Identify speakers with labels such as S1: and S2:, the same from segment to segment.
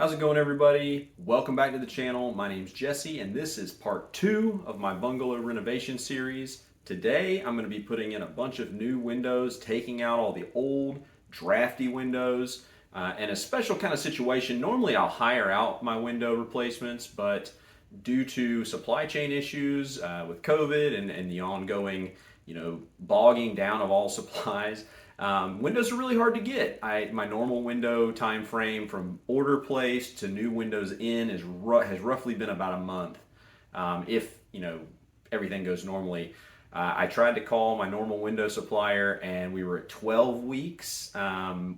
S1: How's it going, everybody? Welcome back to the channel. My name's Jesse and this is part 2 of my bungalow renovation series. Today I'm going to be putting in a bunch of new windows, taking out all the old drafty windows, and a special kind of situation. Normally I'll hire out my window replacements, but due to supply chain issues with COVID and the ongoing bogging down of all supplies, windows are really hard to get. My normal window time frame from order place to new windows in has roughly been about a month. If everything goes normally. I tried to call my normal window supplier and we were at 12 weeks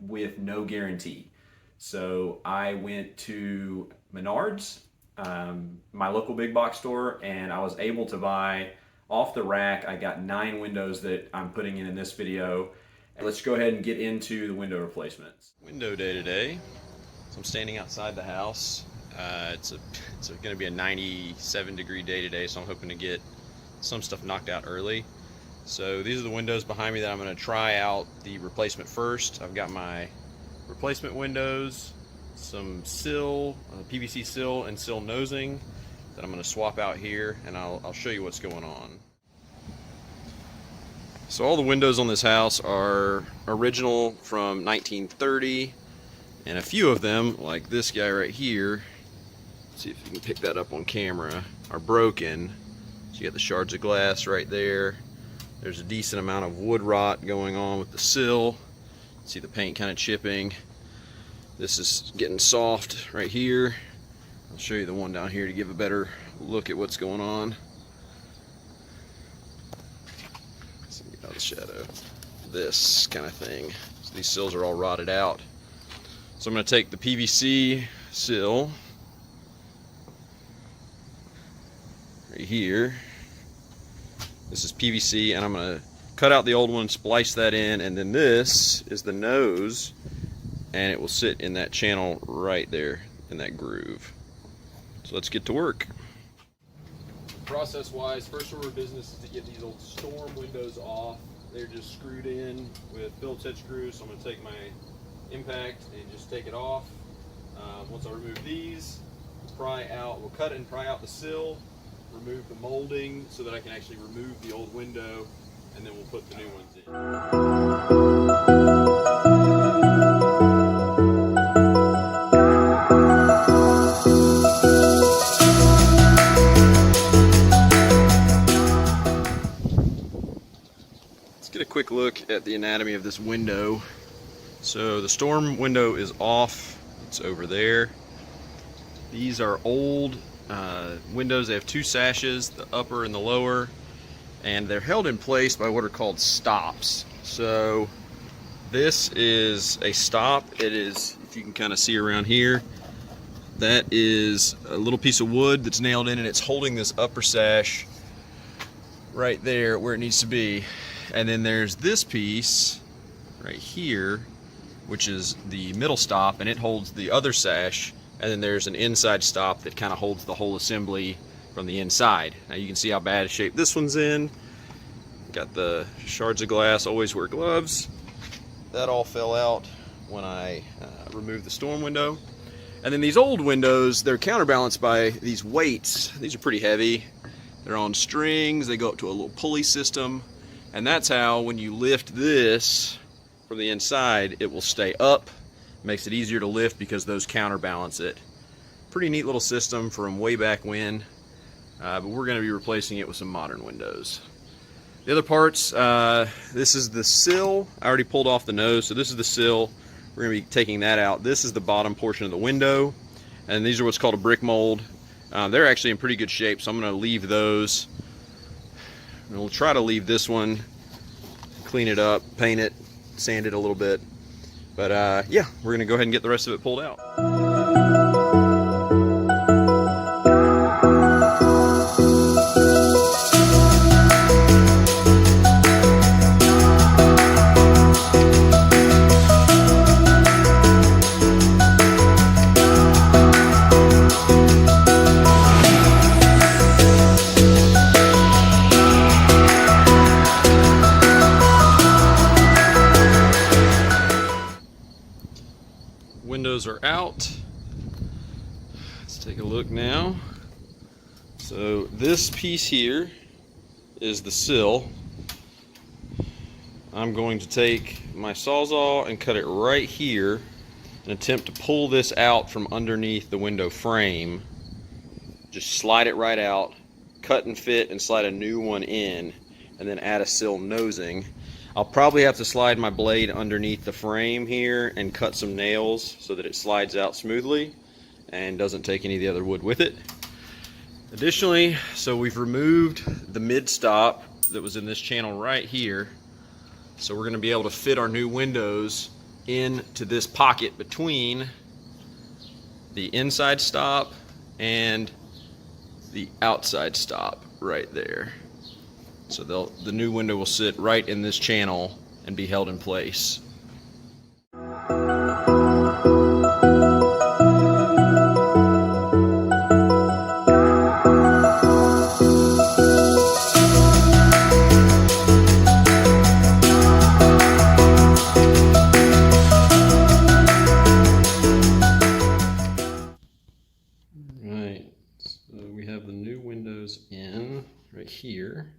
S1: with no guarantee. So I went to Menards, my local big box store, and I was able to buy off the rack. I got 9 windows that I'm putting in this video. Let's go ahead and get into the window replacements. Window day today. So I'm standing outside the house. It's going to be a 97-degree day today, so I'm hoping to get some stuff knocked out early. So these are the windows behind me that I'm going to try out the replacement first. I've got my replacement windows, some sill, PVC sill and sill nosing that I'm going to swap out here, and I'll show you what's going on. So all the windows on this house are original from 1930, and a few of them, like this guy right here, let's see if you can pick that up on camera, are broken. So you got the shards of glass right there. There's a decent amount of wood rot going on with the sill. See the paint kind of chipping. This is getting soft right here. I'll show you the one down here to give a better look at what's going on. The shadow, this kind of thing. So these sills are all rotted out. So I'm going to take the PVC sill right here. This is PVC, and I'm going to cut out the old one, splice that in, and then this is the nose, and it will sit in that channel right there in that groove. So let's get to work. Process-wise, first order of business is to get these old storm windows off. They're just screwed in with Phillips head screws, so I'm going to take my impact and just take it off. Once I remove these, we'll cut and pry out the sill, remove the molding so that I can actually remove the old window, and then we'll put the new ones in. Quick look at the anatomy of this window. So the storm window is off. It's over there. These are old windows. They have 2 sashes, the upper and the lower, and they're held in place by what are called stops. So this is a stop. It is, if you can kind of see around here, that is a little piece of wood that's nailed in, and it's holding this upper sash right there where it needs to be. And then there's this piece right here, which is the middle stop, and it holds the other sash. And then there's an inside stop that kind of holds the whole assembly from the inside. Now you can see how bad shape this one's in. Got the shards of glass, always wear gloves. That all fell out when I removed the storm window. And then these old windows, they're counterbalanced by these weights. These are pretty heavy. They're on strings, they go up to a little pulley system. And that's how, when you lift this from the inside, it will stay up. Makes it easier to lift because those counterbalance it. Pretty neat little system from way back when, but we're going to be replacing it with some modern windows. The other parts, this is the sill. I already pulled off the nose, so this is the sill. We're going to be taking that out. This is the bottom portion of the window, and these are what's called a brick mold. They're actually in pretty good shape, so I'm going to leave those. And we'll try to leave this one, clean it up, paint it, sand it a little bit. But yeah, we're going to go ahead and get the rest of it pulled out. Windows are out. Take a look now. So this piece here is the sill. I'm going to take my Sawzall and cut it right here and attempt to pull this out from underneath the window frame. Just slide it right out, cut and fit, and slide a new one in, and then add a sill nosing. I'll probably have to slide my blade underneath the frame here and cut some nails so that it slides out smoothly and doesn't take any of the other wood with it. Additionally, so we've removed the mid stop that was in this channel right here. So we're going to be able to fit our new windows into this pocket between the inside stop and the outside stop right there. So the new window will sit right in this channel and be held in place. In right here,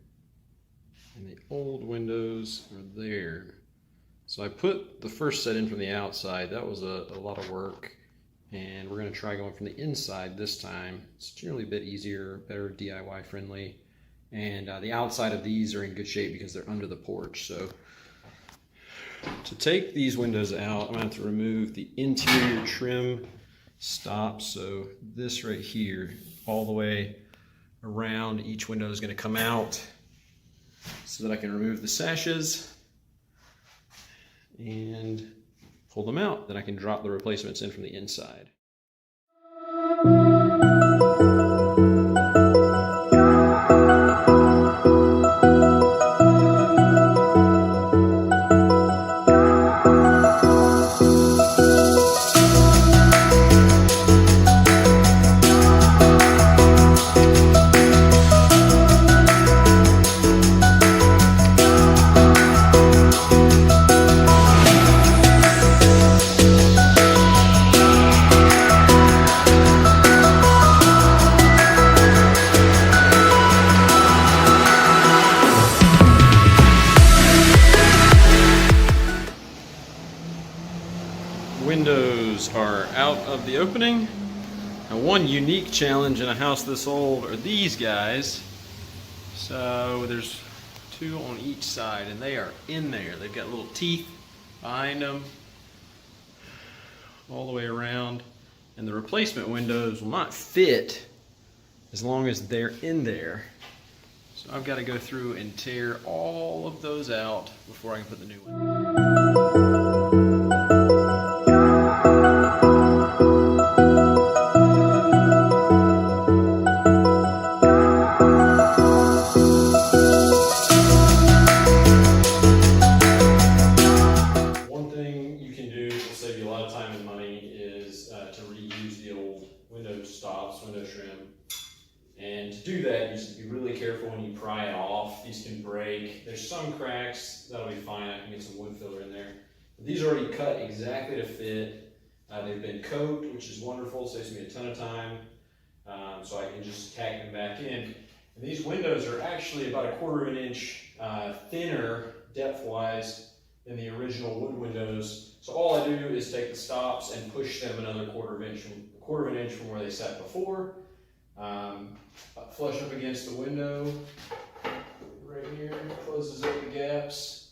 S1: and the old windows are there. So I put the first set in from the outside. That was a lot of work, and we're going to try going from the inside this time. It's generally a bit easier, better DIY friendly, and the outside of these are in good shape because they're under the porch. So to take these windows out, I'm going to have to remove the interior trim stops. So this right here, all the way around each window is going to come out so that I can remove the sashes and pull them out. Then I can drop the replacements in from the inside. Windows are out of the opening. Now, one unique challenge in a house this old are these guys. So there's two on each side, and they are in there. They've got little teeth behind them all the way around, and the replacement windows will not fit as long as they're in there. So I've got to go through and tear all of those out before I can put the new one. Window trim, and to do that you just be really careful when you pry it off. These can break. There's some cracks, that'll be fine. I can get some wood filler in there. But these are already cut exactly to fit. They've been coated, which is wonderful, saves me a ton of time, so I can just tack them back in. And these windows are actually about 1/4 of an inch thinner depth-wise than the original wood windows. So all I do is take the stops and push them another 1/4 of an inch from where they sat before. Flush up against the window right here, closes up the gaps,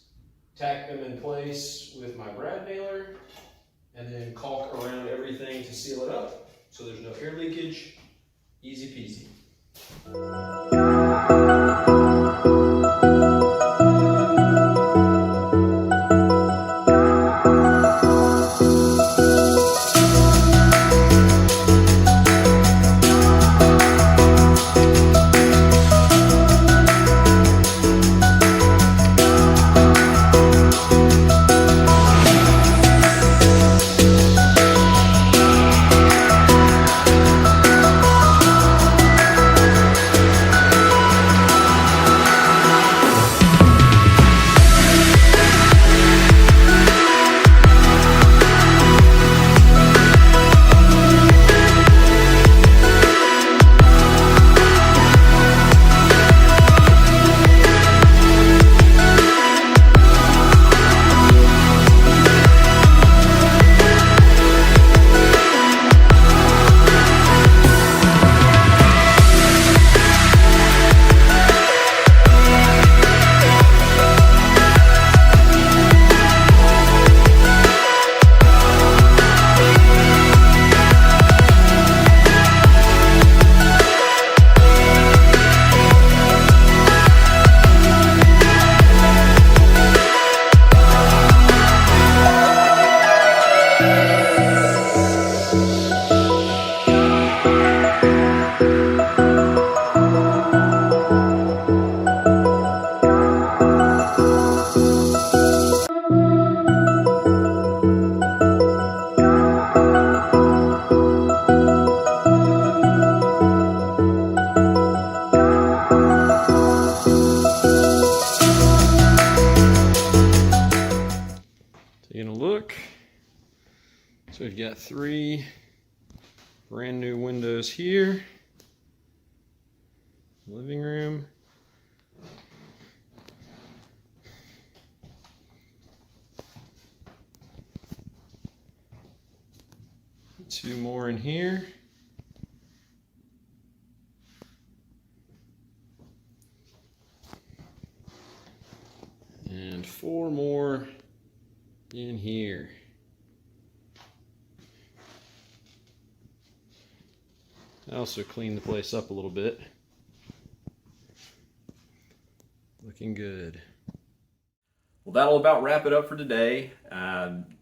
S1: tack them in place with my brad nailer, and then caulk around everything to seal it up so there's no air leakage. Easy peasy. 3 brand new windows here. Living room. Two more in here. And 4 more in here. I also cleaned the place up a little bit. Looking good. Well, that'll about wrap it up for today.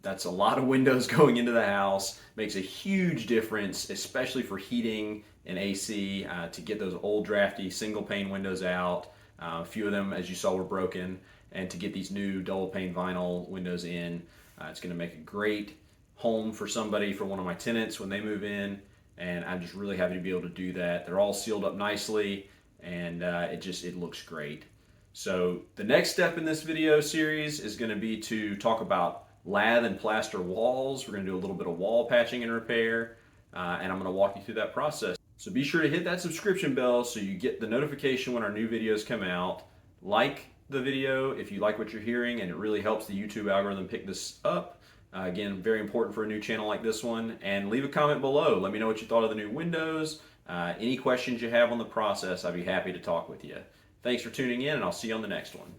S1: That's a lot of windows going into the house. Makes a huge difference, especially for heating and AC, to get those old drafty single pane windows out. A few of them, as you saw, were broken. And to get these new double pane vinyl windows in, it's going to make a great home for somebody, for one of my tenants when they move in. And I'm just really happy to be able to do that. They're all sealed up nicely, and it looks great. So the next step in this video series is going to be to talk about lath and plaster walls. We're going to do a little bit of wall patching and repair, and I'm going to walk you through that process. So be sure to hit that subscription bell so you get the notification when our new videos come out. Like the video if you like what you're hearing, and it really helps the YouTube algorithm pick this up. Again, very important for a new channel like this one. And leave a comment below. Let me know what you thought of the new windows. Any questions you have on the process, I'd be happy to talk with you. Thanks for tuning in, and I'll see you on the next one.